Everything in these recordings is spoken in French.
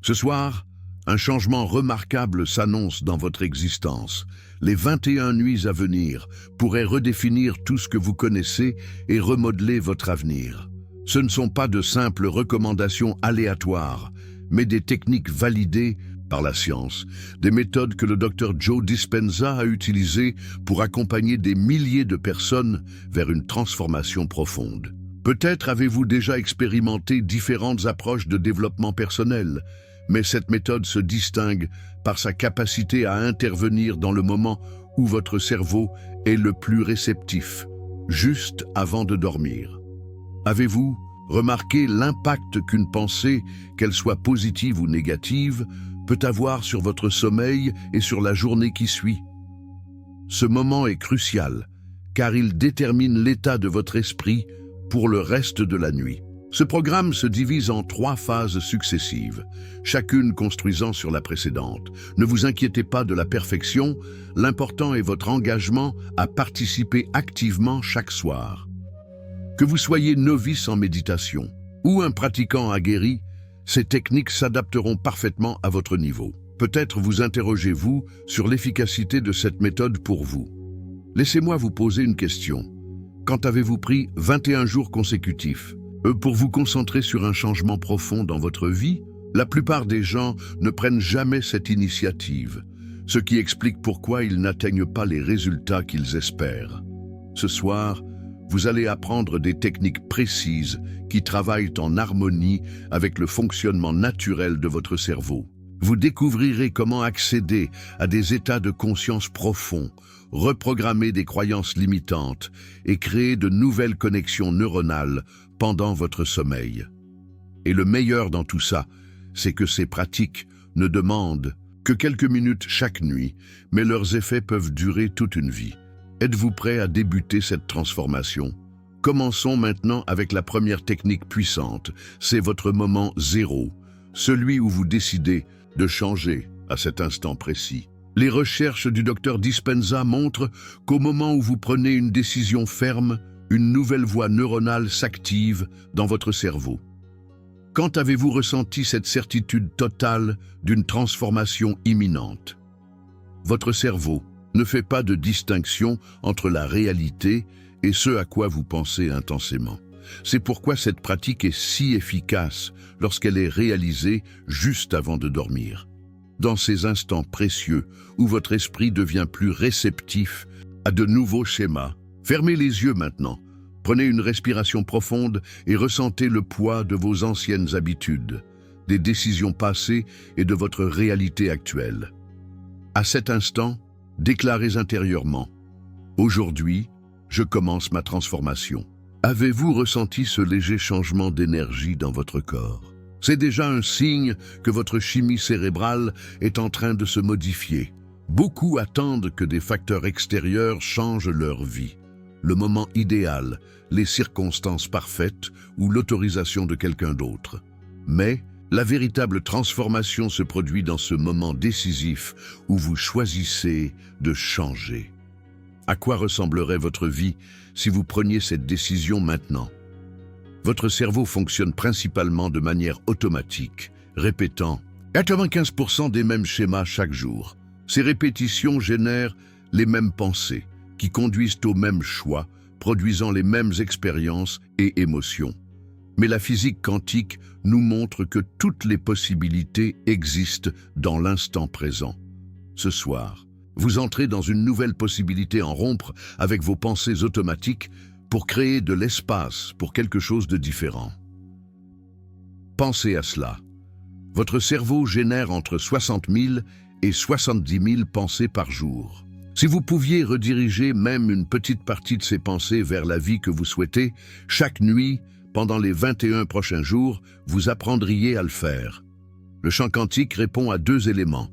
Ce soir, un changement remarquable s'annonce dans votre existence. Les 21 nuits à venir pourraient redéfinir tout ce que vous connaissez et remodeler votre avenir. Ce ne sont pas de simples recommandations aléatoires, mais des techniques validées par la science, des méthodes que le Dr Joe Dispenza a utilisées pour accompagner des milliers de personnes vers une transformation profonde. Peut-être avez-vous déjà expérimenté différentes approches de développement personnel, mais cette méthode se distingue par sa capacité à intervenir dans le moment où votre cerveau est le plus réceptif, juste avant de dormir. Avez-vous remarqué l'impact qu'une pensée, qu'elle soit positive ou négative, peut avoir sur votre sommeil et sur la journée qui suit? Ce moment est crucial, car il détermine l'état de votre esprit pour le reste de la nuit. Ce programme se divise en 3 phases successives, chacune construisant sur la précédente. Ne vous inquiétez pas de la perfection, l'important est votre engagement à participer activement chaque soir. Que vous soyez novice en méditation ou un pratiquant aguerri, ces techniques s'adapteront parfaitement à votre niveau. Peut-être vous interrogez-vous sur l'efficacité de cette méthode pour vous. Laissez-moi vous poser une question. Quand avez-vous pris 21 jours consécutifs pour vous concentrer sur un changement profond dans votre vie? La plupart des gens ne prennent jamais cette initiative, ce qui explique pourquoi ils n'atteignent pas les résultats qu'ils espèrent. Ce soir, vous allez apprendre des techniques précises qui travaillent en harmonie avec le fonctionnement naturel de votre cerveau. Vous découvrirez comment accéder à des états de conscience profonds, reprogrammer des croyances limitantes et créer de nouvelles connexions neuronales pendant votre sommeil. Et le meilleur dans tout ça, c'est que ces pratiques ne demandent que quelques minutes chaque nuit, mais leurs effets peuvent durer toute une vie. Êtes-vous prêt à débuter cette transformation? Commençons maintenant avec la première technique puissante. C'est votre moment zéro, celui où vous décidez de changer à cet instant précis. Les recherches du Dr Dispenza montrent qu'au moment où vous prenez une décision ferme, une nouvelle voie neuronale s'active dans votre cerveau. Quand avez-vous ressenti cette certitude totale d'une transformation imminente? Votre cerveau ne fait pas de distinction entre la réalité et ce à quoi vous pensez intensément. C'est pourquoi cette pratique est si efficace lorsqu'elle est réalisée juste avant de dormir. Dans ces instants précieux où votre esprit devient plus réceptif à de nouveaux schémas, fermez les yeux maintenant, prenez une respiration profonde et ressentez le poids de vos anciennes habitudes, des décisions passées et de votre réalité actuelle. À cet instant, déclarez intérieurement « Aujourd'hui, je commence ma transformation ». Avez-vous ressenti ce léger changement d'énergie dans votre corps? C'est déjà un signe que votre chimie cérébrale est en train de se modifier. Beaucoup attendent que des facteurs extérieurs changent leur vie. Le moment idéal, les circonstances parfaites ou l'autorisation de quelqu'un d'autre. Mais la véritable transformation se produit dans ce moment décisif où vous choisissez de changer. À quoi ressemblerait votre vie si vous preniez cette décision maintenant? Votre cerveau fonctionne principalement de manière automatique, répétant 95% des mêmes schémas chaque jour. Ces répétitions génèrent les mêmes pensées, qui conduisent aux mêmes choix, produisant les mêmes expériences et émotions. Mais la physique quantique nous montre que toutes les possibilités existent dans l'instant présent. Ce soir, vous entrez dans une nouvelle possibilité en rompre avec vos pensées automatiques pour créer de l'espace pour quelque chose de différent. Pensez à cela. Votre cerveau génère entre 60 000 et 70 000 pensées par jour. Si vous pouviez rediriger même une petite partie de ces pensées vers la vie que vous souhaitez, chaque nuit, pendant les 21 prochains jours, vous apprendriez à le faire. Le champ quantique répond à 2 éléments,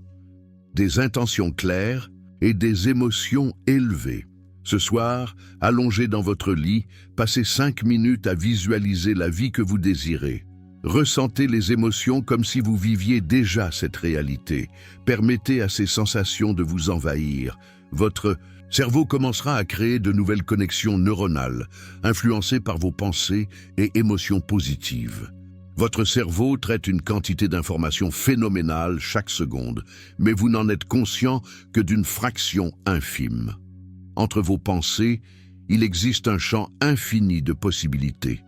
des intentions claires et des émotions élevées. Ce soir, allongé dans votre lit, passez 5 minutes à visualiser la vie que vous désirez. Ressentez les émotions comme si vous viviez déjà cette réalité. Permettez à ces sensations de vous envahir. Votre cerveau commencera à créer de nouvelles connexions neuronales, influencées par vos pensées et émotions positives. Votre cerveau traite une quantité d'informations phénoménale chaque seconde, mais vous n'en êtes conscient que d'une fraction infime. Entre vos pensées, il existe un champ infini de possibilités.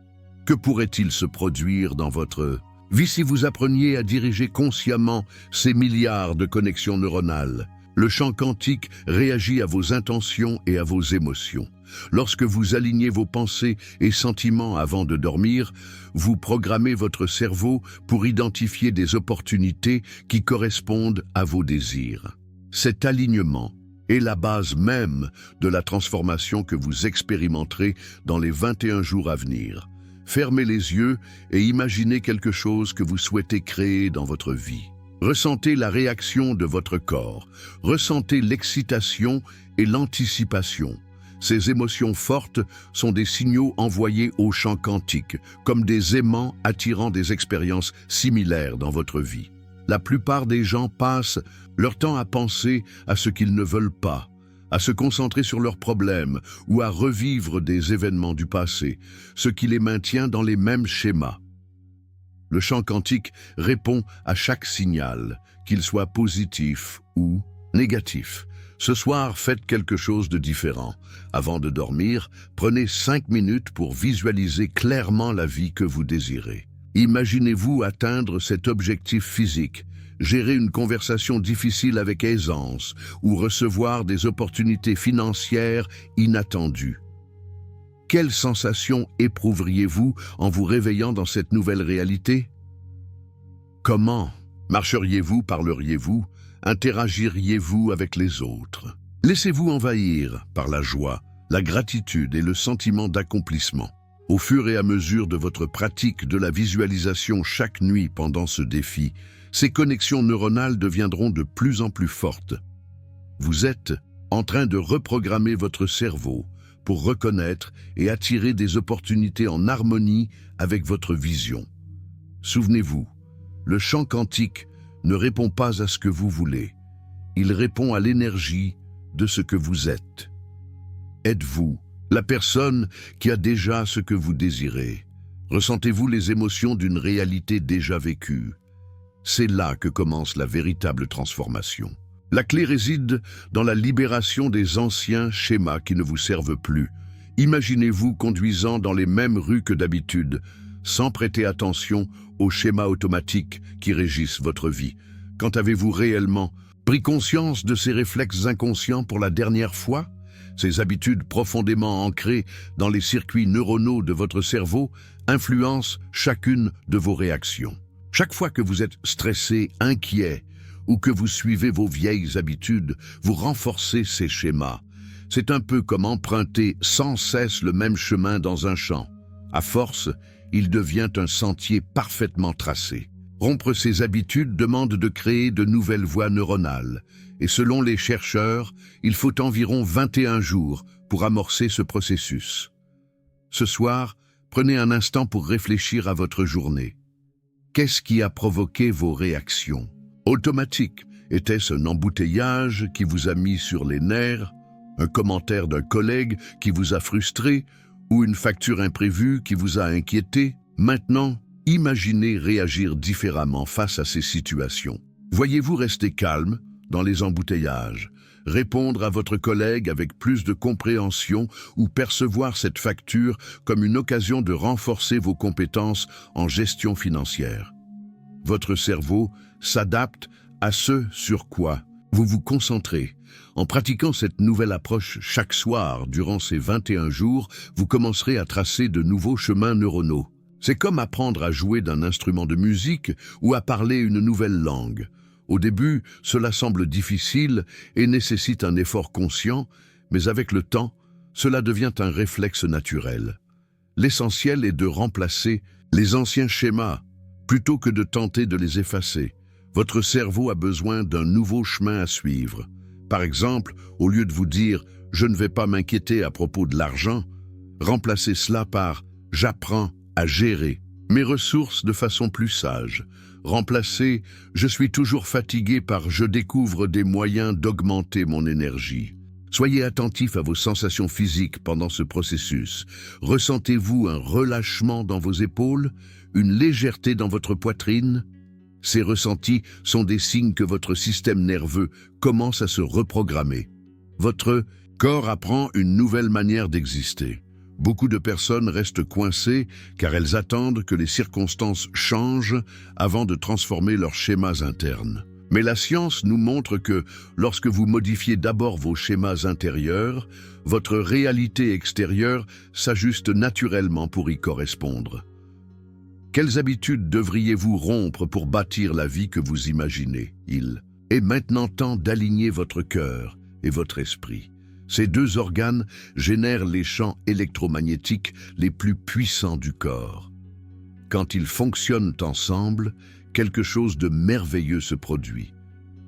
Que pourrait-il se produire dans votre vie si vous appreniez à diriger consciemment ces milliards de connexions neuronales? Le champ quantique réagit à vos intentions et à vos émotions. Lorsque vous alignez vos pensées et sentiments avant de dormir, vous programmez votre cerveau pour identifier des opportunités qui correspondent à vos désirs. Cet alignement est la base même de la transformation que vous expérimenterez dans les 21 jours à venir. Fermez les yeux et imaginez quelque chose que vous souhaitez créer dans votre vie. Ressentez la réaction de votre corps, ressentez l'excitation et l'anticipation. Ces émotions fortes sont des signaux envoyés au champ quantique, comme des aimants attirant des expériences similaires dans votre vie. La plupart des gens passent leur temps à penser à ce qu'ils ne veulent pas, à se concentrer sur leurs problèmes ou à revivre des événements du passé, ce qui les maintient dans les mêmes schémas. Le champ quantique répond à chaque signal, qu'il soit positif ou négatif. Ce soir, faites quelque chose de différent. Avant de dormir, prenez 5 minutes pour visualiser clairement la vie que vous désirez. Imaginez-vous atteindre cet objectif physique, gérer une conversation difficile avec aisance ou recevoir des opportunités financières inattendues. Quelle sensation éprouveriez-vous en vous réveillant dans cette nouvelle réalité? Comment marcheriez-vous, parleriez-vous, interagiriez-vous avec les autres? Laissez-vous envahir par la joie, la gratitude et le sentiment d'accomplissement. Au fur et à mesure de votre pratique de la visualisation chaque nuit pendant ce défi, ces connexions neuronales deviendront de plus en plus fortes. Vous êtes en train de reprogrammer votre cerveau pour reconnaître et attirer des opportunités en harmonie avec votre vision. Souvenez-vous, le champ quantique ne répond pas à ce que vous voulez. Il répond à l'énergie de ce que vous êtes. Êtes-vous la personne qui a déjà ce que vous désirez? Ressentez-vous les émotions d'une réalité déjà vécue? C'est là que commence la véritable transformation. La clé réside dans la libération des anciens schémas qui ne vous servent plus. Imaginez-vous conduisant dans les mêmes rues que d'habitude, sans prêter attention aux schémas automatiques qui régissent votre vie. Quand avez-vous réellement pris conscience de ces réflexes inconscients pour la dernière fois? Ces habitudes profondément ancrées dans les circuits neuronaux de votre cerveau influencent chacune de vos réactions. Chaque fois que vous êtes stressé, inquiet, ou que vous suivez vos vieilles habitudes, vous renforcez ces schémas. C'est un peu comme emprunter sans cesse le même chemin dans un champ. À force, il devient un sentier parfaitement tracé. Rompre ces habitudes demande de créer de nouvelles voies neuronales. Et selon les chercheurs, il faut environ 21 jours pour amorcer ce processus. Ce soir, prenez un instant pour réfléchir à votre journée. Qu'est-ce qui a provoqué vos réactions automatiques? Était-ce un embouteillage qui vous a mis sur les nerfs, un commentaire d'un collègue qui vous a frustré ou une facture imprévue qui vous a inquiété? Maintenant, imaginez réagir différemment face à ces situations. Voyez-vous rester calme dans les embouteillages, répondre à votre collègue avec plus de compréhension ou percevoir cette facture comme une occasion de renforcer vos compétences en gestion financière? Votre cerveau s'adapte à ce sur quoi vous vous concentrez. En pratiquant cette nouvelle approche chaque soir durant ces 21 jours, vous commencerez à tracer de nouveaux chemins neuronaux. C'est comme apprendre à jouer d'un instrument de musique ou à parler une nouvelle langue. Au début, cela semble difficile et nécessite un effort conscient, mais avec le temps, cela devient un réflexe naturel. L'essentiel est de remplacer les anciens schémas plutôt que de tenter de les effacer. Votre cerveau a besoin d'un nouveau chemin à suivre. Par exemple, au lieu de vous dire « je ne vais pas m'inquiéter à propos de l'argent », remplacez cela par « j'apprends à gérer mes ressources de façon plus sage ». Remplacez « je suis toujours fatigué » par « je découvre des moyens d'augmenter mon énergie ». Soyez attentif à vos sensations physiques pendant ce processus. Ressentez-vous un relâchement dans vos épaules, une légèreté dans votre poitrine? Ces ressentis sont des signes que votre système nerveux commence à se reprogrammer. Votre corps apprend une nouvelle manière d'exister. Beaucoup de personnes restent coincées car elles attendent que les circonstances changent avant de transformer leurs schémas internes. Mais la science nous montre que lorsque vous modifiez d'abord vos schémas intérieurs, votre réalité extérieure s'ajuste naturellement pour y correspondre. Quelles habitudes devriez-vous rompre pour bâtir la vie que vous imaginez? Il est maintenant temps d'aligner votre cœur et votre esprit. Ces deux organes génèrent les champs électromagnétiques les plus puissants du corps. Quand ils fonctionnent ensemble, quelque chose de merveilleux se produit.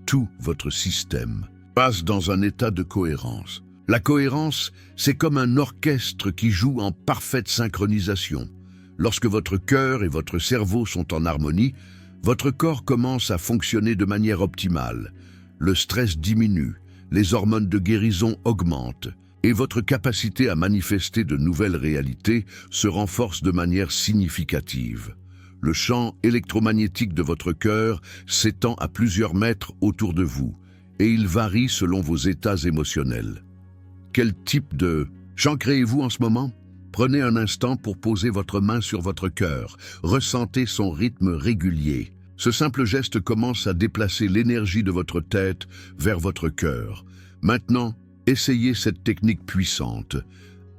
Tout votre système passe dans un état de cohérence. La cohérence, c'est comme un orchestre qui joue en parfaite synchronisation. Lorsque votre cœur et votre cerveau sont en harmonie, votre corps commence à fonctionner de manière optimale. Le stress diminue, les hormones de guérison augmentent et votre capacité à manifester de nouvelles réalités se renforce de manière significative. Le champ électromagnétique de votre cœur s'étend à plusieurs mètres autour de vous et il varie selon vos états émotionnels. Quel type de champ créez-vous en ce moment? Prenez un instant pour poser votre main sur votre cœur. Ressentez son rythme régulier. Ce simple geste commence à déplacer l'énergie de votre tête vers votre cœur. Maintenant, essayez cette technique puissante.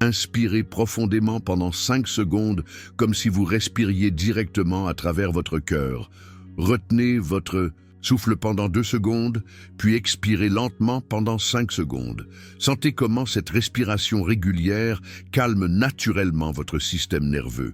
Inspirez profondément pendant 5 secondes comme si vous respiriez directement à travers votre cœur. Retenez votre souffle pendant 2 secondes, puis expirez lentement pendant 5 secondes. Sentez comment cette respiration régulière calme naturellement votre système nerveux.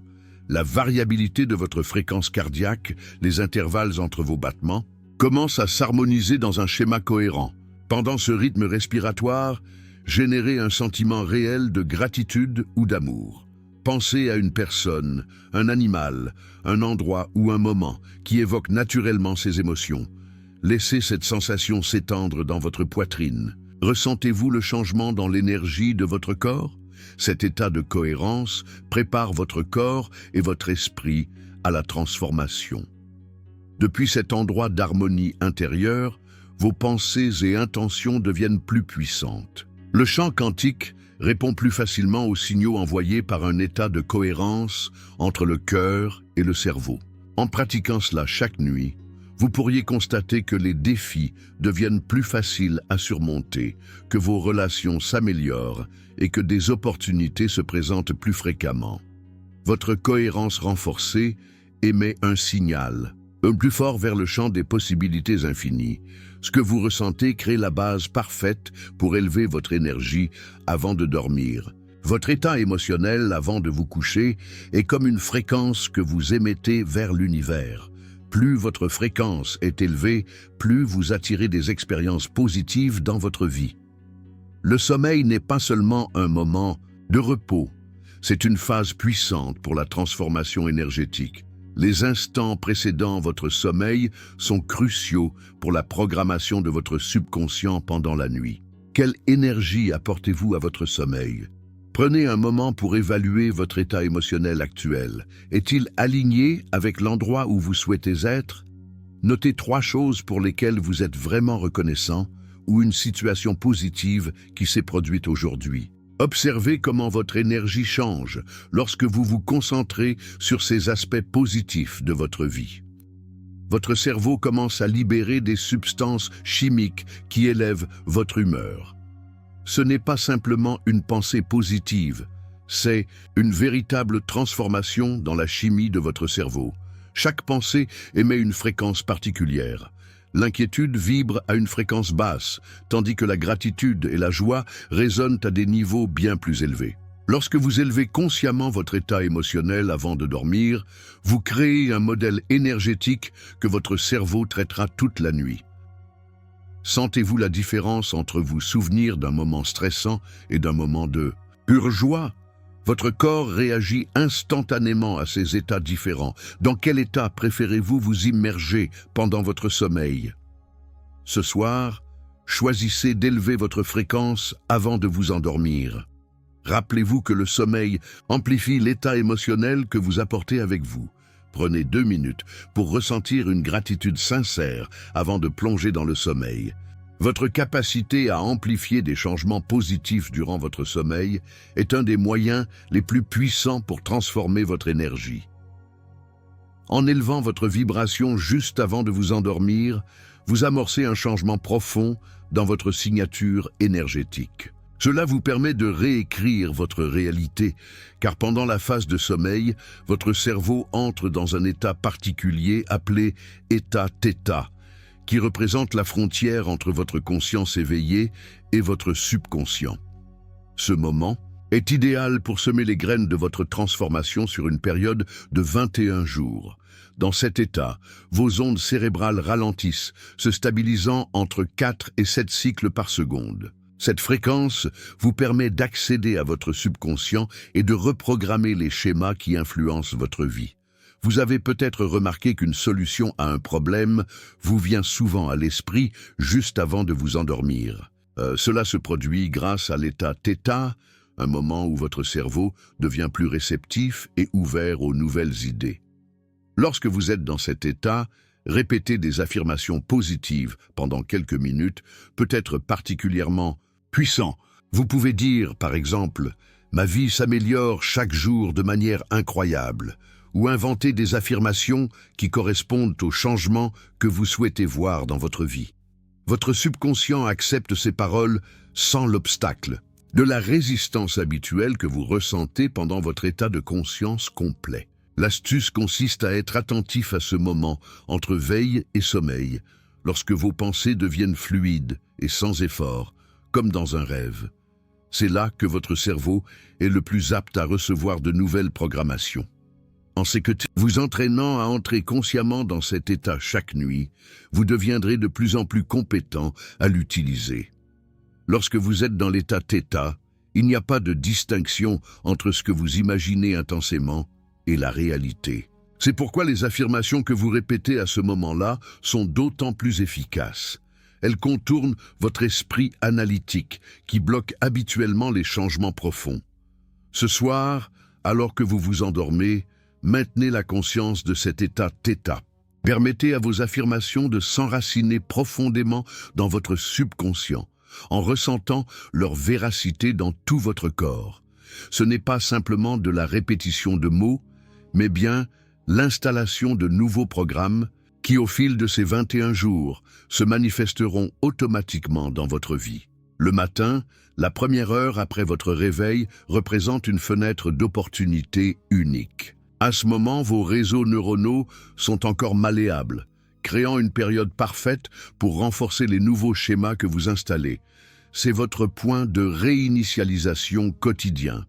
La variabilité de votre fréquence cardiaque, les intervalles entre vos battements, commencent à s'harmoniser dans un schéma cohérent. Pendant ce rythme respiratoire, générez un sentiment réel de gratitude ou d'amour. Pensez à une personne, un animal, un endroit ou un moment qui évoque naturellement ces émotions. Laissez cette sensation s'étendre dans votre poitrine. Ressentez-vous le changement dans l'énergie de votre corps? Cet état de cohérence prépare votre corps et votre esprit à la transformation. Depuis cet endroit d'harmonie intérieure, vos pensées et intentions deviennent plus puissantes. Le champ quantique répond plus facilement aux signaux envoyés par un état de cohérence entre le cœur et le cerveau. En pratiquant cela chaque nuit, vous pourriez constater que les défis deviennent plus faciles à surmonter, que vos relations s'améliorent et que des opportunités se présentent plus fréquemment. Votre cohérence renforcée émet un signal, un plus fort vers le champ des possibilités infinies. Ce que vous ressentez crée la base parfaite pour élever votre énergie avant de dormir. Votre état émotionnel avant de vous coucher est comme une fréquence que vous émettez vers l'univers. Plus votre fréquence est élevée, plus vous attirez des expériences positives dans votre vie. Le sommeil n'est pas seulement un moment de repos, c'est une phase puissante pour la transformation énergétique. Les instants précédant votre sommeil sont cruciaux pour la programmation de votre subconscient pendant la nuit. Quelle énergie apportez-vous à votre sommeil? Prenez un moment pour évaluer votre état émotionnel actuel. Est-il aligné avec l'endroit où vous souhaitez être? Notez 3 choses pour lesquelles vous êtes vraiment reconnaissant ou une situation positive qui s'est produite aujourd'hui. Observez comment votre énergie change lorsque vous vous concentrez sur ces aspects positifs de votre vie. Votre cerveau commence à libérer des substances chimiques qui élèvent votre humeur. Ce n'est pas simplement une pensée positive, c'est une véritable transformation dans la chimie de votre cerveau. Chaque pensée émet une fréquence particulière. L'inquiétude vibre à une fréquence basse, tandis que la gratitude et la joie résonnent à des niveaux bien plus élevés. Lorsque vous élevez consciemment votre état émotionnel avant de dormir, vous créez un modèle énergétique que votre cerveau traitera toute la nuit. Sentez-vous la différence entre vous souvenir d'un moment stressant et d'un moment de pure joie? Votre corps réagit instantanément à ces états différents. Dans quel état préférez-vous vous immerger pendant votre sommeil? Ce soir, choisissez d'élever votre fréquence avant de vous endormir. Rappelez-vous que le sommeil amplifie l'état émotionnel que vous apportez avec vous. Prenez 2 minutes pour ressentir une gratitude sincère avant de plonger dans le sommeil. Votre capacité à amplifier des changements positifs durant votre sommeil est un des moyens les plus puissants pour transformer votre énergie. En élevant votre vibration juste avant de vous endormir, vous amorcez un changement profond dans votre signature énergétique. Cela vous permet de réécrire votre réalité, car pendant la phase de sommeil, votre cerveau entre dans un état particulier appelé état θ, qui représente la frontière entre votre conscience éveillée et votre subconscient. Ce moment est idéal pour semer les graines de votre transformation sur une période de 21 jours. Dans cet état, vos ondes cérébrales ralentissent, se stabilisant entre 4 et 7 cycles par seconde. Cette fréquence vous permet d'accéder à votre subconscient et de reprogrammer les schémas qui influencent votre vie. Vous avez peut-être remarqué qu'une solution à un problème vous vient souvent à l'esprit juste avant de vous endormir. Cela se produit grâce à l'état θ, un moment où votre cerveau devient plus réceptif et ouvert aux nouvelles idées. Lorsque vous êtes dans cet état, répéter des affirmations positives pendant quelques minutes peut être particulièrement puissant. Vous pouvez dire, par exemple, « Ma vie s'améliore chaque jour de manière incroyable » ou inventer des affirmations qui correspondent aux changements que vous souhaitez voir dans votre vie. Votre subconscient accepte ces paroles sans l'obstacle de la résistance habituelle que vous ressentez pendant votre état de conscience complet. L'astuce consiste à être attentif à ce moment entre veille et sommeil, lorsque vos pensées deviennent fluides et sans effort, comme dans un rêve. C'est là que votre cerveau est le plus apte à recevoir de nouvelles programmations. En vous entraînant à entrer consciemment dans cet état chaque nuit, vous deviendrez de plus en plus compétent à l'utiliser. Lorsque vous êtes dans l'état θ, il n'y a pas de distinction entre ce que vous imaginez intensément et la réalité. C'est pourquoi les affirmations que vous répétez à ce moment-là sont d'autant plus efficaces. Elles contournent votre esprit analytique qui bloque habituellement les changements profonds. Ce soir, alors que vous vous endormez, maintenez la conscience de cet état θ. Permettez à vos affirmations de s'enraciner profondément dans votre subconscient, en ressentant leur véracité dans tout votre corps. Ce n'est pas simplement de la répétition de mots, mais bien l'installation de nouveaux programmes qui, au fil de ces 21 jours, se manifesteront automatiquement dans votre vie. Le matin, la première heure après votre réveil représente une fenêtre d'opportunité unique. À ce moment, vos réseaux neuronaux sont encore malléables, créant une période parfaite pour renforcer les nouveaux schémas que vous installez. C'est votre point de réinitialisation quotidien.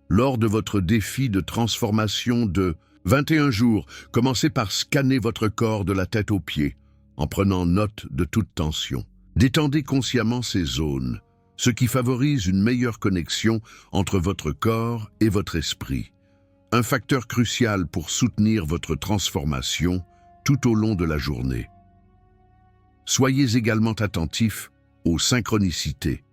Lors de votre défi de transformation de 21 jours, commencez par scanner votre corps de la tête aux pieds, en prenant note de toute tension. Détendez consciemment ces zones, ce qui favorise une meilleure connexion entre votre corps et votre esprit. Un facteur crucial pour soutenir votre transformation tout au long de la journée. Soyez également attentif aux synchronicités.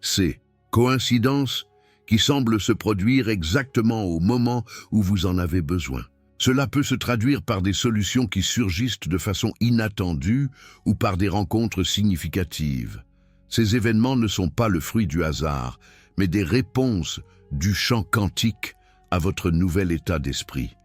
Ces coïncidences qui semblent se produire exactement au moment où vous en avez besoin. Cela peut se traduire par des solutions qui surgissent de façon inattendue ou par des rencontres significatives. Ces événements ne sont pas le fruit du hasard, mais des réponses du champ quantique à votre nouvel état d'esprit.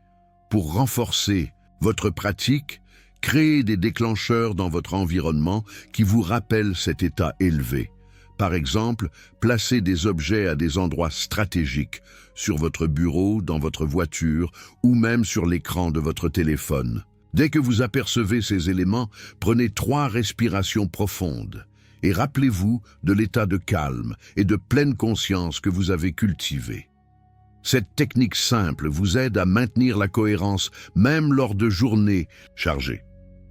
Pour renforcer votre pratique, créez des déclencheurs dans votre environnement qui vous rappellent cet état élevé. Par exemple, placez des objets à des endroits stratégiques, sur votre bureau, dans votre voiture ou même sur l'écran de votre téléphone. Dès que vous apercevez ces éléments, prenez 3 respirations profondes et rappelez-vous de l'état de calme et de pleine conscience que vous avez cultivé. Cette technique simple vous aide à maintenir la cohérence même lors de journées chargées.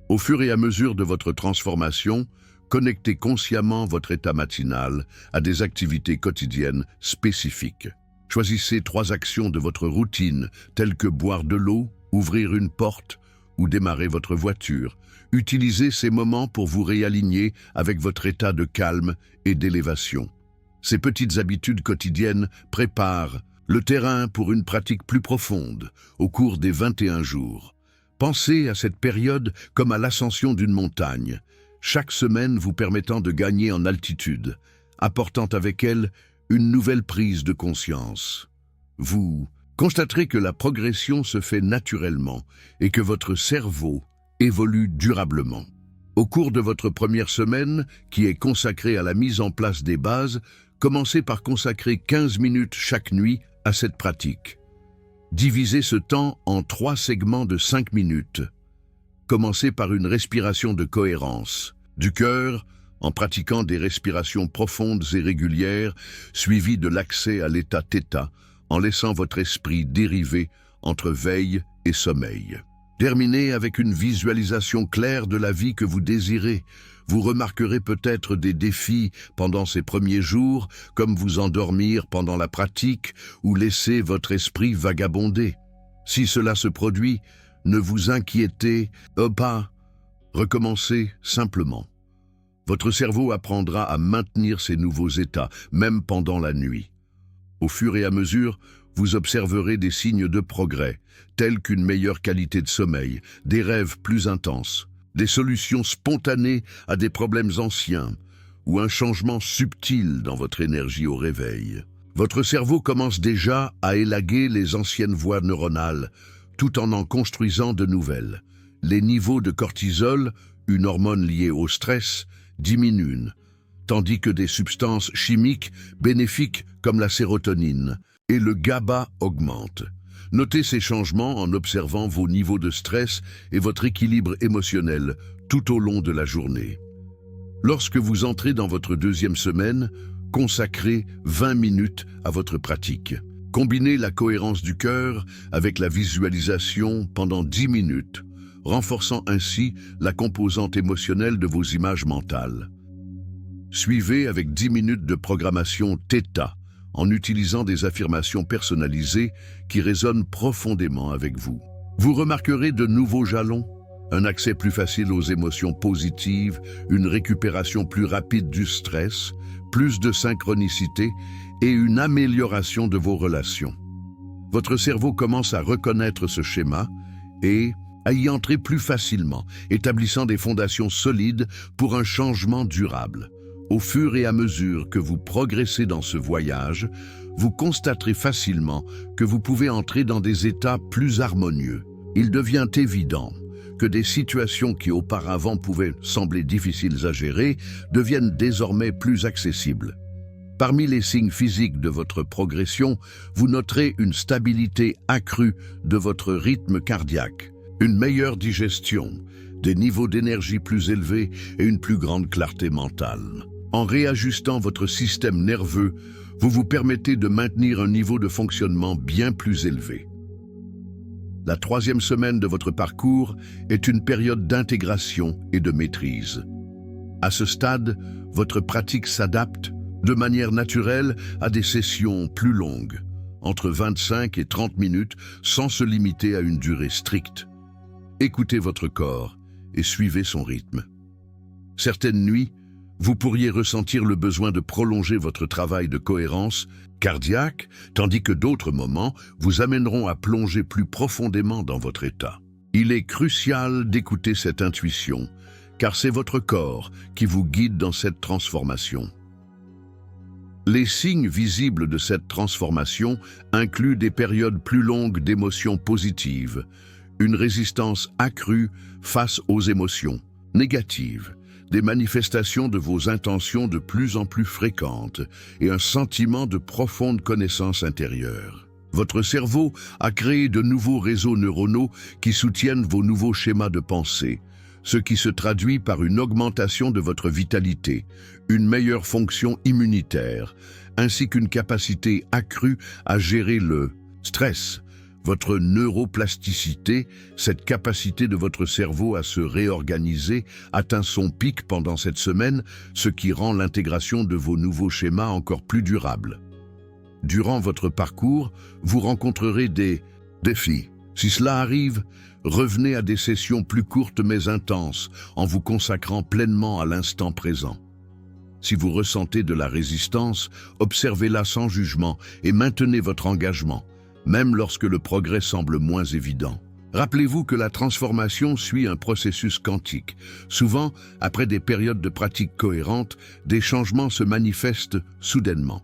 Au fur et à mesure de votre transformation, connectez consciemment votre état matinal à des activités quotidiennes spécifiques. Choisissez 3 actions de votre routine, telles que boire de l'eau, ouvrir une porte ou démarrer votre voiture. Utilisez ces moments pour vous réaligner avec votre état de calme et d'élévation. Ces petites habitudes quotidiennes préparent le terrain pour une pratique plus profonde au cours des 21 jours. Pensez à cette période comme à l'ascension d'une montagne, chaque semaine vous permettant de gagner en altitude, apportant avec elle une nouvelle prise de conscience. Vous constaterez que la progression se fait naturellement et que votre cerveau évolue durablement. Au cours de votre première semaine, qui est consacrée à la mise en place des bases, commencez par consacrer 15 minutes chaque nuit à cette pratique. Divisez ce temps en 3 segments de 5 minutes. Commencez par une respiration de cohérence du cœur, en pratiquant des respirations profondes et régulières, suivies de l'accès à l'état θ, en laissant votre esprit dériver entre veille et sommeil. Terminez avec une visualisation claire de la vie que vous désirez. Vous remarquerez peut-être des défis pendant ces premiers jours, comme vous endormir pendant la pratique ou laisser votre esprit vagabonder. Si cela se produit, ne vous inquiétez pas. Recommencez simplement. Votre cerveau apprendra à maintenir ces nouveaux états, même pendant la nuit. Au fur et à mesure, vous observerez des signes de progrès, tels qu'une meilleure qualité de sommeil, des rêves plus intenses, des solutions spontanées à des problèmes anciens, ou un changement subtil dans votre énergie au réveil. Votre cerveau commence déjà à élaguer les anciennes voies neuronales, tout en construisant de nouvelles. Les niveaux de cortisol, une hormone liée au stress, diminuent, tandis que des substances chimiques bénéfiques comme la sérotonine et le GABA augmentent. Notez ces changements en observant vos niveaux de stress et votre équilibre émotionnel tout au long de la journée. Lorsque vous entrez dans votre deuxième semaine, consacrez 20 minutes à votre pratique. Combinez la cohérence du cœur avec la visualisation pendant 10 minutes, renforçant ainsi la composante émotionnelle de vos images mentales. Suivez avec 10 minutes de programmation θ, en utilisant des affirmations personnalisées qui résonnent profondément avec vous. Vous remarquerez de nouveaux jalons, un accès plus facile aux émotions positives, une récupération plus rapide du stress, plus de synchronicité et une amélioration de vos relations. Votre cerveau commence à reconnaître ce schéma et à y entrer plus facilement, établissant des fondations solides pour un changement durable. Au fur et à mesure que vous progressez dans ce voyage, vous constaterez facilement que vous pouvez entrer dans des états plus harmonieux. Il devient évident que des situations qui auparavant pouvaient sembler difficiles à gérer deviennent désormais plus accessibles. Parmi les signes physiques de votre progression, vous noterez une stabilité accrue de votre rythme cardiaque, une meilleure digestion, des niveaux d'énergie plus élevés et une plus grande clarté mentale. En réajustant votre système nerveux, vous vous permettez de maintenir un niveau de fonctionnement bien plus élevé. La troisième semaine de votre parcours est une période d'intégration et de maîtrise. À ce stade, votre pratique s'adapte de manière naturelle à des sessions plus longues, entre 25 et 30 minutes, sans se limiter à une durée stricte. Écoutez votre corps et suivez son rythme. Certaines nuits, vous pourriez ressentir le besoin de prolonger votre travail de cohérence cardiaque, tandis que d'autres moments vous amèneront à plonger plus profondément dans votre état. Il est crucial d'écouter cette intuition, car c'est votre corps qui vous guide dans cette transformation. Les signes visibles de cette transformation incluent des périodes plus longues d'émotions positives, une résistance accrue face aux émotions négatives, des manifestations de vos intentions de plus en plus fréquentes et un sentiment de profonde connaissance intérieure. Votre cerveau a créé de nouveaux réseaux neuronaux qui soutiennent vos nouveaux schémas de pensée, ce qui se traduit par une augmentation de votre vitalité, une meilleure fonction immunitaire, ainsi qu'une capacité accrue à gérer le stress. Votre neuroplasticité, cette capacité de votre cerveau à se réorganiser, atteint son pic pendant cette semaine, ce qui rend l'intégration de vos nouveaux schémas encore plus durable. Durant votre parcours, vous rencontrerez des défis. Si cela arrive, revenez à des sessions plus courtes mais intenses, en vous consacrant pleinement à l'instant présent. Si vous ressentez de la résistance, observez-la sans jugement et maintenez votre engagement, même lorsque le progrès semble moins évident. Rappelez-vous que la transformation suit un processus quantique. Souvent, après des périodes de pratique cohérentes, des changements se manifestent soudainement.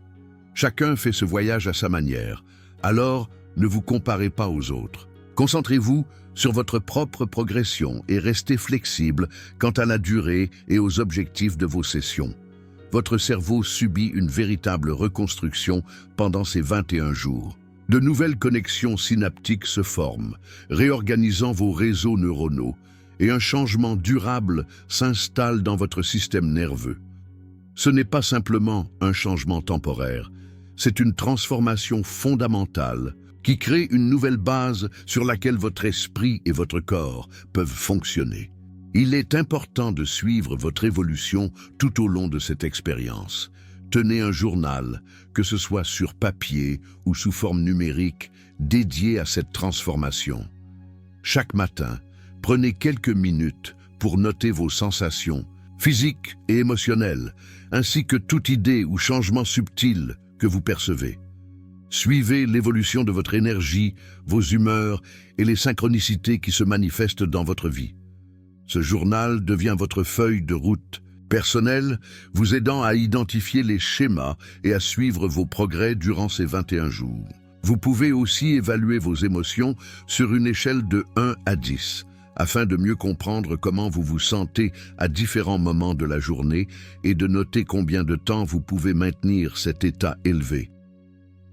Chacun fait ce voyage à sa manière. Alors, ne vous comparez pas aux autres. Concentrez-vous sur votre propre progression et restez flexible quant à la durée et aux objectifs de vos sessions. Votre cerveau subit une véritable reconstruction pendant ces 21 jours. De nouvelles connexions synaptiques se forment, réorganisant vos réseaux neuronaux, et un changement durable s'installe dans votre système nerveux. Ce n'est pas simplement un changement temporaire, c'est une transformation fondamentale qui crée une nouvelle base sur laquelle votre esprit et votre corps peuvent fonctionner. Il est important de suivre votre évolution tout au long de cette expérience. Tenez un journal, que ce soit sur papier ou sous forme numérique, dédié à cette transformation. Chaque matin, prenez quelques minutes pour noter vos sensations, physiques et émotionnelles, ainsi que toute idée ou changement subtil que vous percevez. Suivez l'évolution de votre énergie, vos humeurs et les synchronicités qui se manifestent dans votre vie. Ce journal devient votre feuille de route personnelle, vous aidant à identifier les schémas et à suivre vos progrès durant ces 21 jours. Vous pouvez aussi évaluer vos émotions sur une échelle de 1 à 10, afin de mieux comprendre comment vous vous sentez à différents moments de la journée et de noter combien de temps vous pouvez maintenir cet état élevé.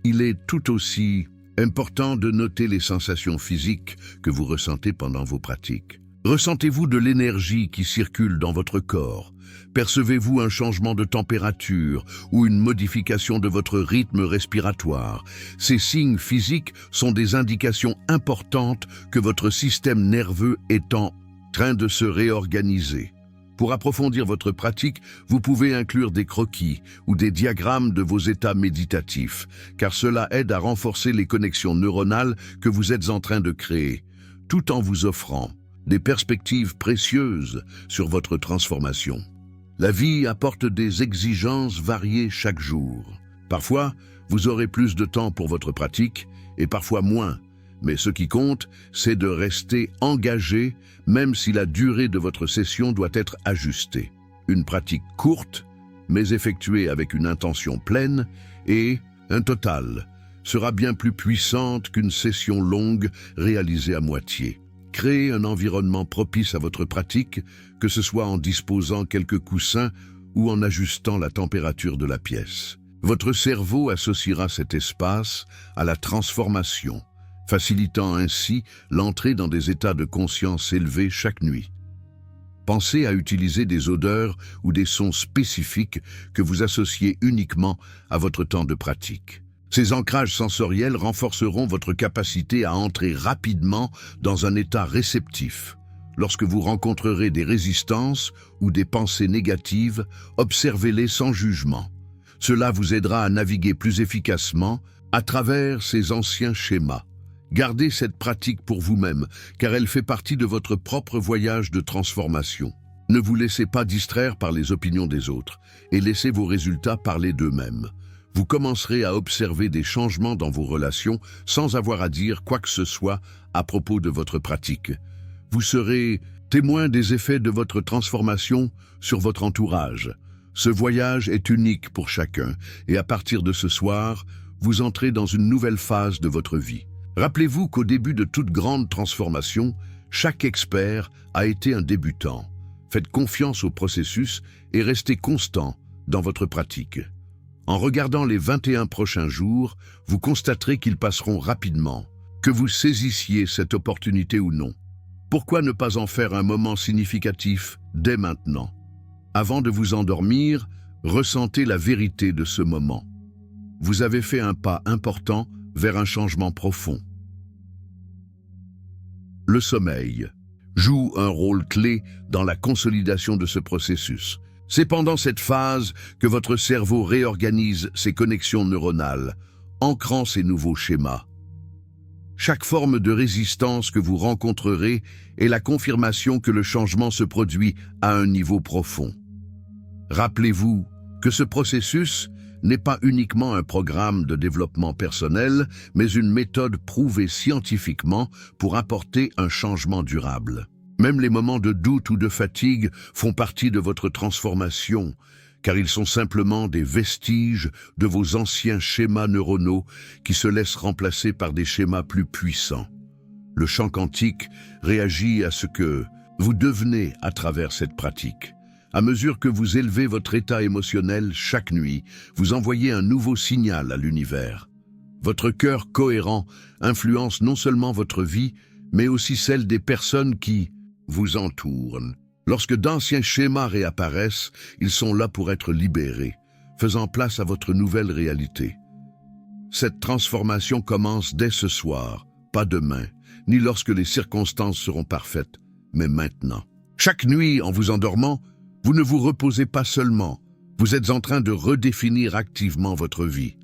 Il est tout aussi important de noter les sensations physiques que vous ressentez pendant vos pratiques. Ressentez-vous de l'énergie qui circule dans votre corps? Percevez-vous un changement de température ou une modification de votre rythme respiratoire? Ces signes physiques sont des indications importantes que votre système nerveux est en train de se réorganiser. Pour approfondir votre pratique, vous pouvez inclure des croquis ou des diagrammes de vos états méditatifs, car cela aide à renforcer les connexions neuronales que vous êtes en train de créer, tout en vous offrant des perspectives précieuses sur votre transformation. La vie apporte des exigences variées chaque jour. Parfois, vous aurez plus de temps pour votre pratique et parfois moins. Mais ce qui compte, c'est de rester engagé, même si la durée de votre session doit être ajustée. Une pratique courte, mais effectuée avec une intention pleine, et un total sera bien plus puissante qu'une session longue réalisée à moitié. Créez un environnement propice à votre pratique, que ce soit en disposant quelques coussins ou en ajustant la température de la pièce. Votre cerveau associera cet espace à la transformation, facilitant ainsi l'entrée dans des états de conscience élevés chaque nuit. Pensez à utiliser des odeurs ou des sons spécifiques que vous associez uniquement à votre temps de pratique. Ces ancrages sensoriels renforceront votre capacité à entrer rapidement dans un état réceptif. Lorsque vous rencontrerez des résistances ou des pensées négatives, observez-les sans jugement. Cela vous aidera à naviguer plus efficacement à travers ces anciens schémas. Gardez cette pratique pour vous-même, car elle fait partie de votre propre voyage de transformation. Ne vous laissez pas distraire par les opinions des autres et laissez vos résultats parler d'eux-mêmes. Vous commencerez à observer des changements dans vos relations sans avoir à dire quoi que ce soit à propos de votre pratique. Vous serez témoin des effets de votre transformation sur votre entourage. Ce voyage est unique pour chacun et à partir de ce soir, vous entrez dans une nouvelle phase de votre vie. Rappelez-vous qu'au début de toute grande transformation, chaque expert a été un débutant. Faites confiance au processus et restez constant dans votre pratique. En regardant les 21 prochains jours, vous constaterez qu'ils passeront rapidement, que vous saisissiez cette opportunité ou non. Pourquoi ne pas en faire un moment significatif dès maintenant? Avant de vous endormir, ressentez la vérité de ce moment. Vous avez fait un pas important vers un changement profond. Le sommeil joue un rôle clé dans la consolidation de ce processus. C'est pendant cette phase que votre cerveau réorganise ses connexions neuronales, ancrant ces nouveaux schémas. Chaque forme de résistance que vous rencontrerez est la confirmation que le changement se produit à un niveau profond. Rappelez-vous que ce processus n'est pas uniquement un programme de développement personnel, mais une méthode prouvée scientifiquement pour apporter un changement durable. Même les moments de doute ou de fatigue font partie de votre transformation, car ils sont simplement des vestiges de vos anciens schémas neuronaux qui se laissent remplacer par des schémas plus puissants. Le champ quantique réagit à ce que vous devenez à travers cette pratique. À mesure que vous élevez votre état émotionnel chaque nuit, vous envoyez un nouveau signal à l'univers. Votre cœur cohérent influence non seulement votre vie, mais aussi celle des personnes qui vous entourent. Lorsque d'anciens schémas réapparaissent, ils sont là pour être libérés, faisant place à votre nouvelle réalité. Cette transformation commence dès ce soir, pas demain, ni lorsque les circonstances seront parfaites, mais maintenant. Chaque nuit, en vous endormant, vous ne vous reposez pas seulement, vous êtes en train de redéfinir activement votre vie.